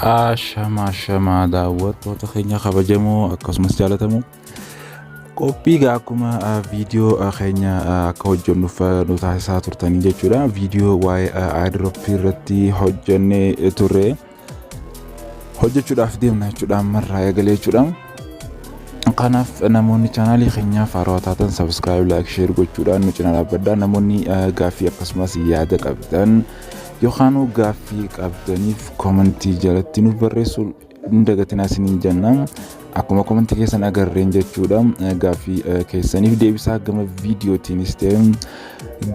Shama daawwattoota keenya kabajamoo akkasumas jaalatamoo qophii akkuma viidiyoo keenya akka hojjennuuf nu taasisaa turtanii jechuudha. Viidiyoo waa'ee airdrop irratti hojjennee turre hojjechuudhaaf deemna jechuudha. Marraa eegalee jechuudha. Kanaaf namoonni chaanaalii keenyaaf haarawaa taatan subscribe, like, share gochuudhaan nu cinaa dhaabbadhaa. Namoonni gaaffii akkasumas yaada qabdan yookaan gaaffii qabdaniif komentii jalatti nuuf barreessuu hin dagatinaa isiniin jenna. Akkuma komentii keessan agarreen jechuudha. Gaaffii keessaniif deebisaa gama viidiyootiinis ta'e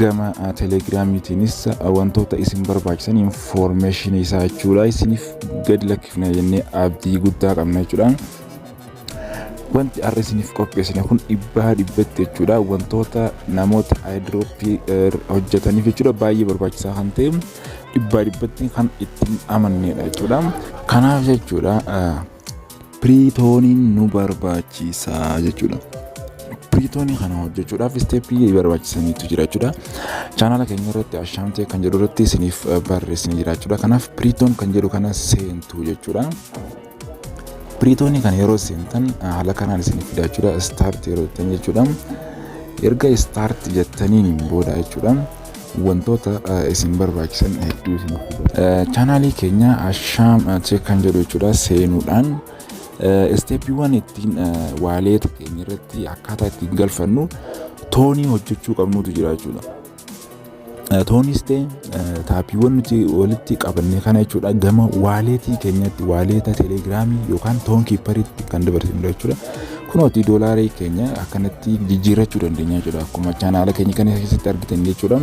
gama telegiraamiitiinis wantoota isin barbaachisan information isaa jechuudha isiniif gad lakkifna jennee abdii guddaa qabna jechuudha. Wanti arra isiniif qopheessine kun dhibbatti jechuudha. Wantoota namoota airdrop hojjetaniif jechuudha baay'ee barbaachisaa kan ta'e dhibbatti kan ittiin amannedha jechuudha. Kanaaf jechuudha piriitooniin nu barbaachisaa jechuudha. Piriitoonii kana hojjechuudhaaf isteeppii barbaachisaniitu jira jechuudha. Chaanaala keenya irratti ashaamtee kan jedhu irratti isiniif barreessine jira jechuudha. Kanaaf piriitoon kan jedhu kana seentu jechuudha. Piriitoonii kana yeroo seentan haala kanaan isiniif fida jechuudha. Start yeroo jettan jechuudha. Erga start jettaniin booda jechuudha wantoota isin barbaachisan hedduu isiniif fida. Chaanaalii keenya ashaamtee kan jedhu jechuudha seenuudhaan isteeppiiwwan ittiin waaleeta keenya irratti akkaataa ittiin galfannu toonii hojjechuu qabnutu jira jechuudha. Toonis ta'e taappiiwwan nuti walitti qabannee kana jechuudha gama waaleetii keenyatti waaleeta telegiraamii yookaan toon kiipparitti kan dabarsinu jechuudha. Kunooti doolaarii keenya akkanatti jijjiirrachuu dandeenya jechuudha. Akkuma chaanaala keenya kana keessatti argitan jechuudha.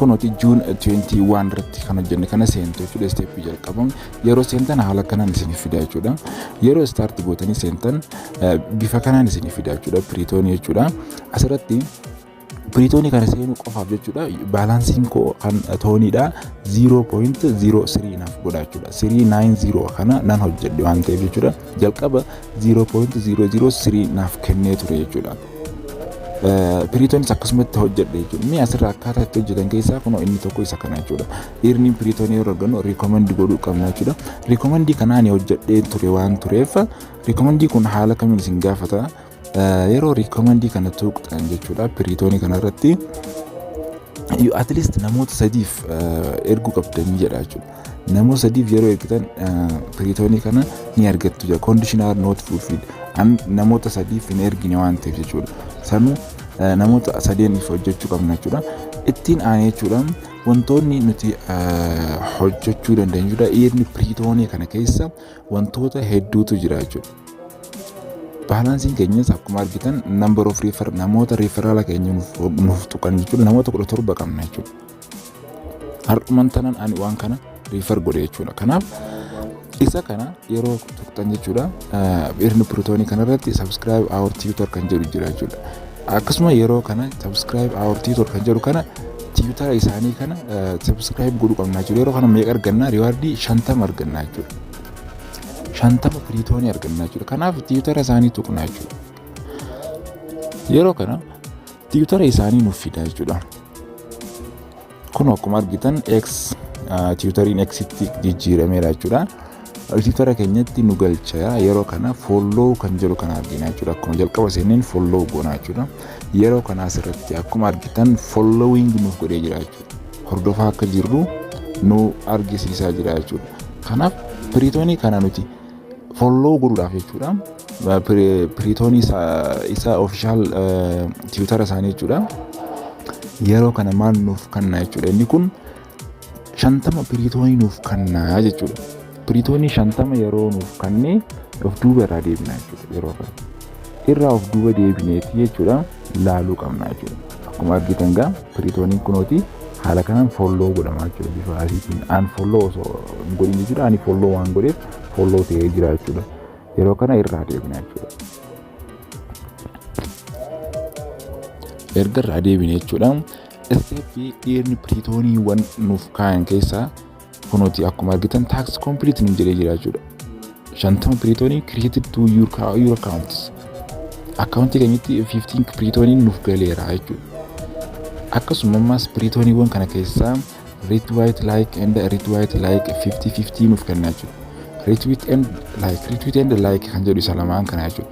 Kunooti Juun 21 irratti kan hojjenne kana seentu jechuudha. Isteeppii jalqabamu yeroo seentan haala kanaan isiniif fida jechuudha. Yeroo start gootanii seentan bifa kanaan isiniif fida jechuudha. Piriitoonii jechuudha. Asirratti piriitoonii kana seenuu qofaaf jechuudha baalaansiin koo kan tooniidha 0.03 naaf godha jechuudha. 390 kana nan hojjedhe waan ta'eef jechuudha. Jalqaba 0.003 naaf kennee ture jechuudha. Piriitoonis akkasumatti hojjedhe jechuudha. Mee asirraa akkaataa itti hojjetan keessaa kunoo inni tokko isa kana jechuudha. Dhiirni piriitoonii yeroo argannu riikoomandii godhuu qabna jechuudha. Riikoomandii kanaan hojjedhee ture waan tureef riikoomandii kun haala kamiin isin gaafata. Yeroo riikoomandii kana tuqxan jechuudha piriitoonii kana irratti at least namoota sadiif erguu qabdanii jedha jechuudha. Namoota sadiif yeroo ergitan piriitoonii kana ni argattu jira. Conditional not fulfilled. Namoota sadiif hin ergine waan ta'eef jechuudha. Sanuu namoota sadeeniif hojjechuu qabna jechuudha. Ittiin aanee jechuudha wantoonni nuti hojjechuu dandeenyu jechuudha. Dhiirni piriitoonii kana keessa wantoota hedduutu jira jechuudha. Baalaansiin keenyas akkuma argitan number of refer namoota referala keenya nuuf tuqan jechuudha. Namoota 17 qabna jechuudha. Har'uman tanan ani waan kana refer godhe jechuudha. Kanaaf isa kana yeroo tuqxan jechuudha dhiirni piriitoonii kana irratti subscribe our tutor kan jedhu jira jechuudha. Akkasuma yeroo kana subscribe our tutor kan jedhu kana tutor isaanii kana subscribe godhuu qabna jechuudha. Yeroo kana meeqa arganna? Riwaardii 50 arganna jechuudha. 50 piriitoonii arganna jechuudha. Kanaaf tutor isaanii tuqna jechuudha. Yeroo kana tutor isaanii nuuf fida jechuudha. Kun akkuma argitan X tutoriin X'tti jijjiirameera jechuudha. Tutor keenyatti nu galcha. Yeroo kana follow kan jedhu kana argina jechuudha. Akkuma jalqaba seeneen follow goona jechuudha. Yeroo kana asirratti akkuma argitan following nuuf godhee jira jechuudha. Hordofaa akka jirru nu argisiisaa jira jechuudha. Kanaaf piriitoonii kana nuti follow godhuudhaaf jechuudha. Piriitoonii isa official tutor isaanii jechuudha. Yeroo kana maal nuuf kanna jechuudha. Inni kun 50 piriitoonii nuuf kanna jechuudha. Piriitoonii 50 yeroo nuuf kannee of duuba irraa deebina jechuudha. Yeroo kana irraa of duuba deebineeti jechuudha laaluu qabna jechuudha. Akkuma argitan gaa piriitooniin kunooti haala kanaan follow godhama jechuudha. Bifa asiitiin an follow osoo hin godhin jechuudha. Ani follow waan godheef follow ta'ee jira jechuudha. Yeroo kana irraa deebina jechuudha. Erga irraa deebine jechuudha. Isteeppii dhiirni piriitooniiwwan nuuf kaa'an keessaa kunooti akkuma argitan tax complete nu jedhee jira jechuudha. 50 piriitoonii created to your accounts. Akkaawuntii keenyatti 15 piriitoonii nuuf galeera jechuudha. Akkasumas piriitooniiwwan kana keessaa retweet like and retweet like 50-50 nuuf kenna jechuudha. retweet and like kan jedhu isa lamaan kana jechuudha.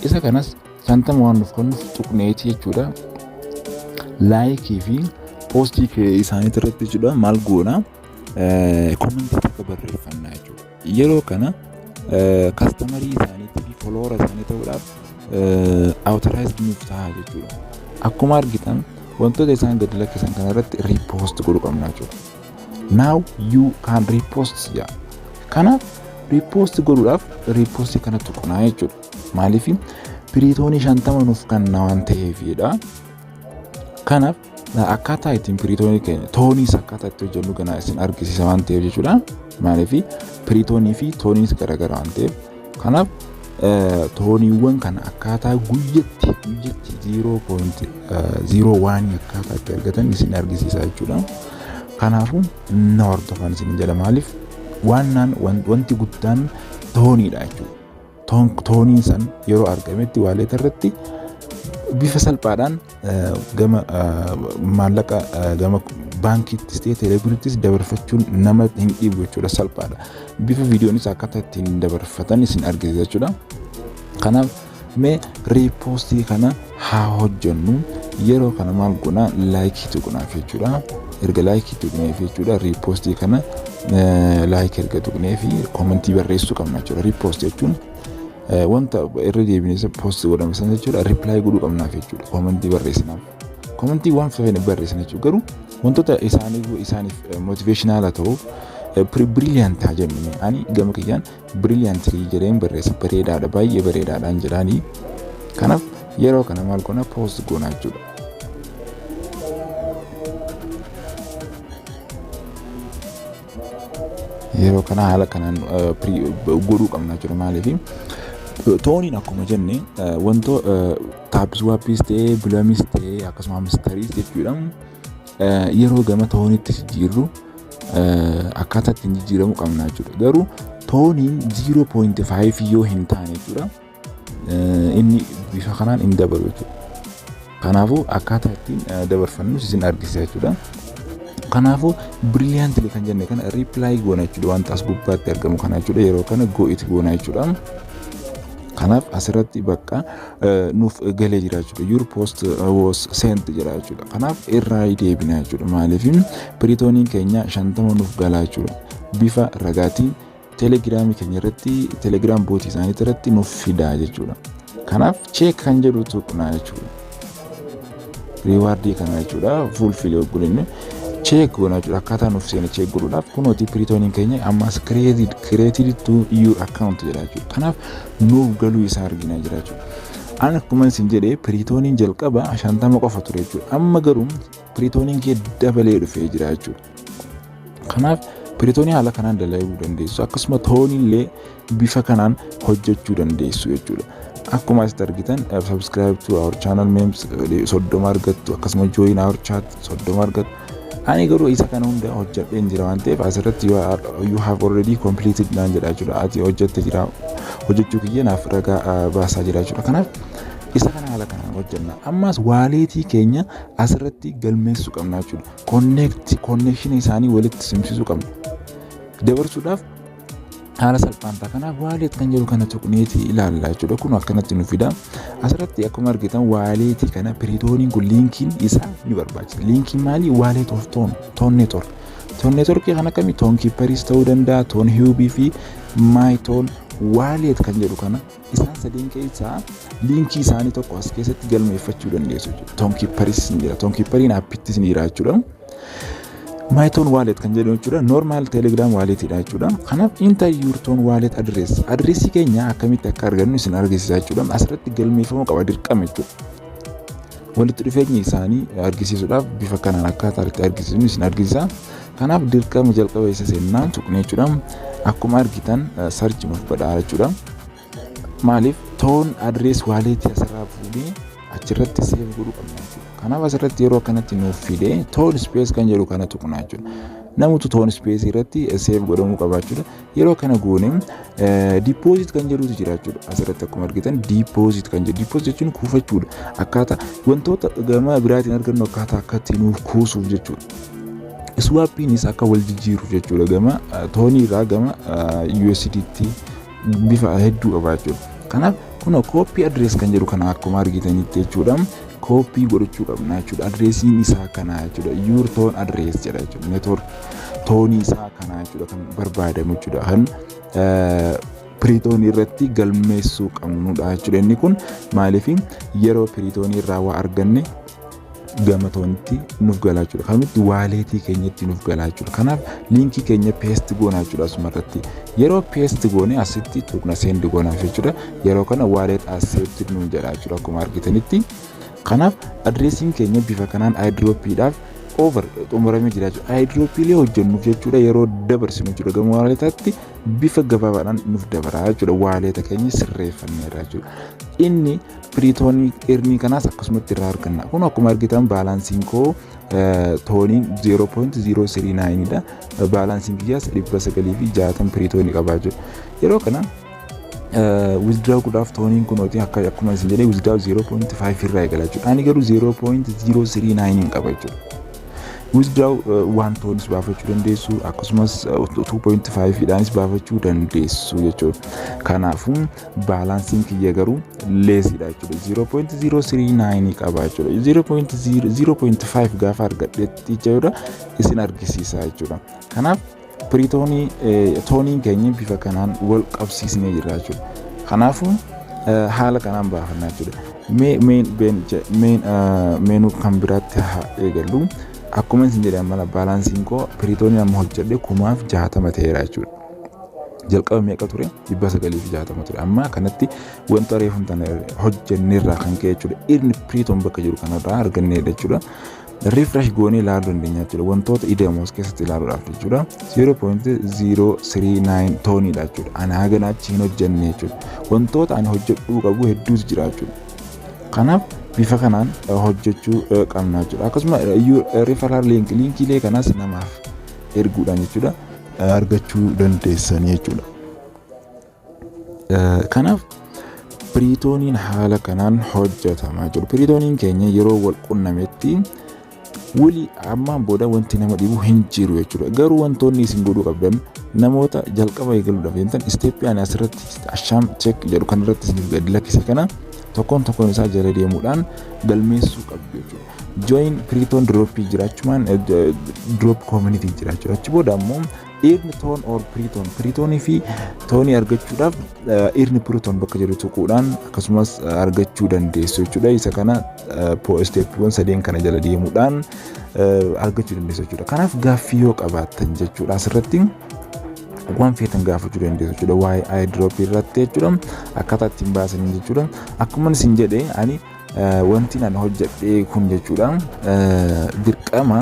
Isa kanas 50 waan nuuf kennuuf tuqneeti jechuudha. Like fi postii isaanii irratti jechuudha maal goona commentii akka barreeffannaa jechuudha. Yeroo kana customerii isaaniitii fi follower isaanii ta'uudhaaf authorized nuuf ta'a jechuudha. Akkuma argitan wantoota isaan gadi lakkisan kana irratti repost godhuu qabna jechuudha. Now you can repost yaa. Kanaaf repost godhuudhaaf repost kana tuqnaa jechuudha. Maaliif piriitoonii 50 nuuf kenna waan ta'eefidha. Kanaaf akkaataa ittiin piriitoonii keenya tooniis akkaataa itti hojjennu kana isin argisiisa waan ta'eef jechuudha. Maaliif piriitoonii fi tooniis garagara waan ta'eef. Kanaaf tooniiwwan kana akkaataa guyyatti 0.01 akkaataa itti argatan isin argisiisa jechuudha. Kanaafuu na hordofaa isin jedha. Maaliif wanti guddaan tooniidha jechuudha. Tooniin san yeroo argametti waalet irratti bifa salphaadhaan gama maallaqa gama baankiittis ta'ee teeleebiriittis dabarfachuun nama hin dhiibu jechuudha. Salphaadha. Bifa viidiyoonis akkaataa ittiin dabarfatan isin argisiisa jechuudha. Kanaaf mee repostii kana haa hojjennu. Yeroo kana maal goona like tuqnaaf jechuudha. Erga like tuqneef jechuudha repostii kana like erga tuqneef commentii barreessuu qabna jechuudha. Repost jechuun wanta irra deebinee post godhame sana jechuudha reply godhuu qabnaaf jechuudha. Commentii barreessinaaf. Commentii waan feene barreessina jechuudha. Garuu wantoota isaaniif motivational ta'uuf brilliant haa jennu. Ani gama kiyyaan brilliantly jedheen barreessa. Bareedaadha, baay'ee bareedaadhaan jedhaanii. Kanaaf yeroo kana maal goona post goona jechuudha. Yeroo kana haala kanaan godhuu qabna jechuudha. Maaliif tooniin akkuma jenne wanto taapswaappiis ta'ee bilamis ta'ee akkasuma hamstariis jechuudha. Yeroo gama tooniitti jijjiirru akkaataa ittiin jijjiiramuu qabna jechuudha. Garuu tooniin 0.5 yoo hin taane jechuudha inni bifa kanaan hin dabalu jechuudha. Kanaafuu akkaataa ittiin dabarfannu isin argisiisa jechuudha. Kanaafuu brilliantly kan jenne kana reply goona jechuudha. Wanta as gubbaatti argamu kana jechuudha. Yeroo kana go it goona jechuudha. Kanaaf asirratti bakka nuuf galee jira jechuudha. Your post was sent jira jechuudha. Kanaaf irraa deebina jechuudha. Maaliif piriitooniin keenya 50 nuuf galaa jechuudha. Bifa ragaatiin telegiraamii keenya irratti telegiraam bootii isaanii irratti nuuf fidaa jechuudha. Kanaaf check kan jedhu tuqnaa jechuudha. Rewardii kana jechuudha. Fulfill godhinu check goona jechuudha. Akkaataa nuuf seena check godhuudhaaf kunooti piriitooniin keenya ammas created to your account jedha jechuudha. Kanaaf nuuf galuu isaa argina jira jechuudha. Ani akkuma isin jedhee piriitooniin jalqaba 50 qofa ture jechuudha. Amma garuu piriitooniin kee dabalee dhufee jira jechuudha. Kanaaf piriitoonii haala kanaan dalaguu dandeessu. Akkasuma tooniillee bifa kanaan hojjechuu dandeessu jechuudha. Akkuma asitti argitan subscribe to our channel memes 30 argattu. Akkasuma join our chat 30 argattu. Ani garuu isa kana hunda hojjedheen jira waan ta'eef asirratti you have already completed naan jedha jechuudha. Ati hojjette jira. Hojjechuu kiyya naaf ragaa baasaa jira jechuudha. Kanaaf isa kana haala kanaan hojjenna. Ammas waaleetii keenya asirratti galmeessuu qabna jechuudha. Connection isaanii walitti simsisuu qabna. Dabarsuudhaaf haala salphaan ta'a. Kanaaf waaleet kan jedhu kana tuqneeti ilaalla jechuudha. Kun akkanatti nu fida. Asirratti akkuma argitan waaleetii kana piriitooniin kun linkiin isaa ni barbaachisa. Linkiin maali? Wallet of ton network. Ton network kan akkami ton keeperis ta'uu danda'a, ton hubii fi my ton wallet kan jedhu kana isaan sadeen keessaa linkii isaanii tokko as keessatti galmeeffachuu dandeessu jechuudha. Ton keeperis ni jira. Ton keeperiin appittis ni jira jechuudha. My ton wallet kan jedhu jechuudha. Normal telegram wallet dha jechuudha. Kanaaf enter your ton wallet address. Addressi keenya akkamitti akka argannu isin argisiisa jechuudha. Asirratti galmeeffamuu qaba dirqama jechuudha. Walitti dhufeenyi isaanii argisiisuudhaaf bifa kanaan akkaataa itti argisiisnu isin argisiisa. Kanaaf dirqama jalqaba isa seenaa tuqne jechuudha. Akkuma argitan search nuuf godhaa jechuudha. Maaliif ton address wallet asirraa fuudhee achirratti save godhuu qabna jechuudha. Kanaaf asirratti yeroo kanatti nuuf fide ton space kan jedhu kana tuqna jechuudha. Namoota ton space irratti save godhamuu qaba jechuudha. Yeroo kana goone deposit kan jedhutu jira jechuudha. Asirratti akkuma argitan deposit kan jedhu. Deposit jechuun kuufachuudha. Akkaataa wantoota gama biraatiin argannu akkaataa akka ittiin nuuf kuusuuf jechuudha. Swappiinis akka wal jijjiiruuf jechuudha gama toonii irraa gama USDT bifa hedduu qabaachuu. Kanaaf kun copy address kan jedhu kana akkuma argitanitti jechuudha. Copy godhachuu qabna jechuudha. Addressiin isaa kana jechuudha. Your tone address jedha jechuudha. Network toonii isaa kana jechuudha kan barbaadamu jechuudha. Kan piriitoonii irratti galmeessuu qabnudha jechuudha. Inni kun maaliif yeroo piriitoonii irraa waa arganne gama toonitti nuuf galaa jechuudha. Kamitti waaleetii keenyatti nuuf galaa jechuudha. Kanaaf liinkii keenya paste goonaa jechuudha asumarratti. Yeroo paste goone asitti tuqna send goonaaf jechuudha. Yeroo kana wallet accepted nuun jedha jechuudha akkuma argitanitti. Kanaaf addressiin keenya bifa kanaan airdropiidhaaf over xumuramee jira jechuudha. Airdropiilee hojjennuuf jechuudha yeroo dabarsinu jechuudha gama waaletaatti bifa gabaabaadhaan nuuf dabara jechuudha. Waaleta keenya sirreeffanneerra jechuudha. Inni piriitoonii earnii kanaas akkasumatti irraa arganna. Kun akkuma argitan baalaansiin koo tooniin 0.039 dha. Baalaansiin kiyyaas 960 piriitoonii qabaa jiru. Yeroo kana withdraw godhaaf tooniin kunooti akkuma isin jedhee withdraw 0.5 irraa eegala jechuudha. Ani garuu 0.039 qaba jechuudha. Withdraw 1 toonis baafachuu dandeessu akkasumas 2.5 dhaanis baafachuu dandeessu jechuudha. Kanaafuu baalaansiin kiyya garuu leesiidha jechuudha. 0.039 qaba jechuudha. 0.5 gaafa argadhetti jechuudha isin argisiisa jechuudha. Kanaaf piriitoonii tooniin keenya bifa kanaan wal qabsiisnee jira jechuudha. Kanaafuu haala kanaan baafanna jechuudha. Meenuu kan biraatti eegallu. Akkuma isin jedhan mala baalaansiin koo piriitoonii amma hojjedhe 60 ta'eera jechuudha. Jalqaba meeqa ture? 960 ture. Amma kanatti wanta reefum tana hojjenneerraa kan ka'e jechuudha. Irni piriitoon bakka jiru kanarraa arganneedha jechuudha. Refresh goonee ilaaluu dandeenya jechuudha. Wantoota ida'amus keessatti ilaaluudhaaf jechuudha. 0.039 tooniidha jechuudha. Ani haga achi hin hojjenne jechuudha. Wantoota ani hojjedhuu qabu hedduutu jira jechuudha. Kanaaf bifa kanaan hojjechuu qabna jechuudha. Akkasuma referral linkiilee kanas namaaf erguudhaan jechuudha argachuu dandeessan jechuudha. Kanaaf piriitooniin haala kanaan hojjetama jechuudha. Piriitooniin keenya yeroo wal qunnametti wali ammaan booda wanti nama dhibu hin jiru jechuudha. Garuu wantoonni isin godhuu qabdan namoota jalqaba eegaluudhaaf yentan isteeppii ani asirratti asham check jedhu kan irratti isin gadi lakkise kana tokkoon isaa jala deemuudhaan galmeessuu qabdu jechuudha. Join piriitoon droppii jiraachumaan drop community jiraachuudha. Achi booda ammoo earn toon or piriitoonii fi toonii argachuudhaaf earn piriitoon bakka jiru tuquudhaan akkasumas argachuu dandeessu jechuudha. Isa kana steeppiiwwan sadeen kana jala deemuudhaan argachuu dandeessu jechuudha. Kanaaf gaaffii yoo qabaattan jechuudha asirratti waan feetan gaafachuu dandeessu jechuudha. Waa'ee airdrop irratti jechuudha. Akkaataa ittiin baasan jechuudha. Akkuma isin jedhee ani wanti ani hojjedhee kun jechuudha. Dirqama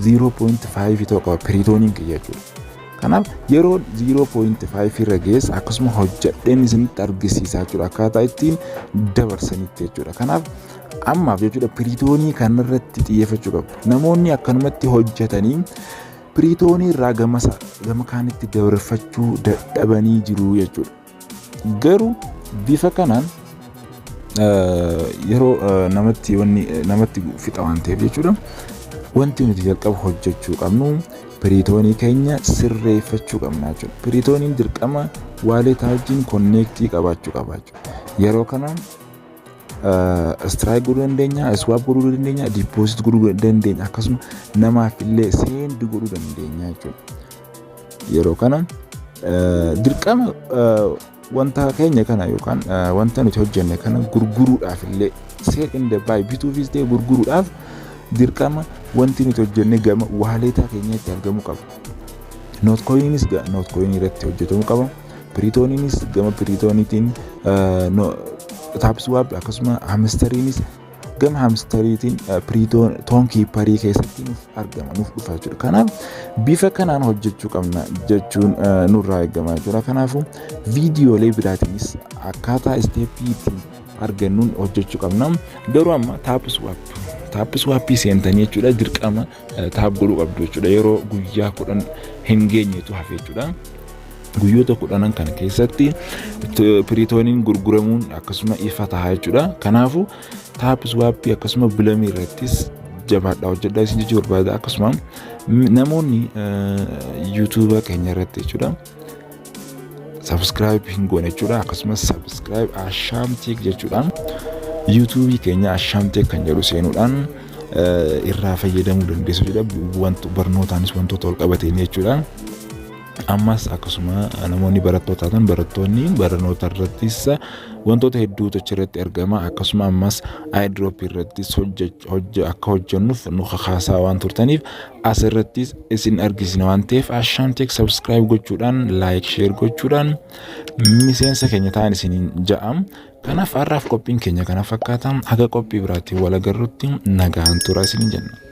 0.5 ta'uu qaba piriitooniin kiyya jechuudha. Kanaaf yeroo 0.5 irra geessa akkasuma hojjedheen isinitti argisiisaa jechuudha. Akkaataa ittiin dabarsanitti jechuudha. Kanaaf ammaaf jechuudha piriitoonii kanarratti xiyyeeffachuu qabu. Namoonni akkanumatti hojjetanii piriitoonii irraa gama kaanitti dabarfachuu dadhabanii jiru jechuudha. Garuu bifa kanaan yeroo namatti fixa waan ta'eef jechuudha. Wanti nuti jalqaba hojjechuu qabnu piriitoonii keenya sirreeffachuu qabna jechuudha. Piriitooniin dirqama waaletaa wajjin konneektii qabaachuu qaba jechuudha. Yeroo kana strike godhuu dandeenya, swap godhuu dandeenya, deposit godhuu dandeenya akkasuma namaaf illee send godhuu dandeenya jechuudha. Yeroo kana dirqama wanta keenya kana yookaan wanta nuti hojjenne kana gurguruudhaaf illee sell in the buy bituufis ta'e gurguruudhaaf dirqama wanti nuti hojjenne gama waaletaa keenyatti argamuu qaba. Notcoininis notcoin irratti hojjetamuu qaba. Piriitooniinis gama piriitooniitiin taapswaap akkasuma hamsteriinis gama hamsteriitiin TON KEEPER keessatti nuuf dhufa jechuudha. Kanaaf bifa kanaan hojjechuu qabna jechuun nurraa eegama jechuudha. Kanaafuu viidiyoolee biraatiinis akkaataa isteeppiitiin argannuun hojjechuu qabna. Garuu amma taapswaappii seentanii jechuudha dirqama taap godhuu qabdu jechuudha. Yeroo guyyaa 10 hin geenyetu hafe jechuudha. Guyyoota 10 kana keessatti piriitooniin gurguramuun akkasuma ifa ta'a jechuudha. Kanaafuu taapswaappii akkasuma bilamii irrattis jabaadhaa hojjedhaa isin jechuu barbaada. Akkasuma namoonni YouTube keenya irratti jechuudha subscribe hin goone jechuudha. Akkasuma subscribe ashaamteek jechuudha. YouTube keenya ashaamteek kan jedhu seenuudhaan irraa fayyadamuu dandeessu jechuudha. Wantoota barnootaanis wantoota wal qabateen jechuudha. Ammas akkasuma namoonni barattoota ta'an barattoonni barnoota irrattis wantoota hedduutu achirratti ergama. Akkasuma ammas airdrop irrattis akka hojjennuuf nu kakaasaa waan turtaniif asirrattis isin argisina waan ta'eef ashaamteek subscribe gochuudhaan like share gochuudhaan miseensa keenya ta'an isiniin ja'am. Kanaaf har'aaf qophiin keenya kana fakkaata. Haga qophii biraatiin wal agarrutti nagaan tura isiniin jenna.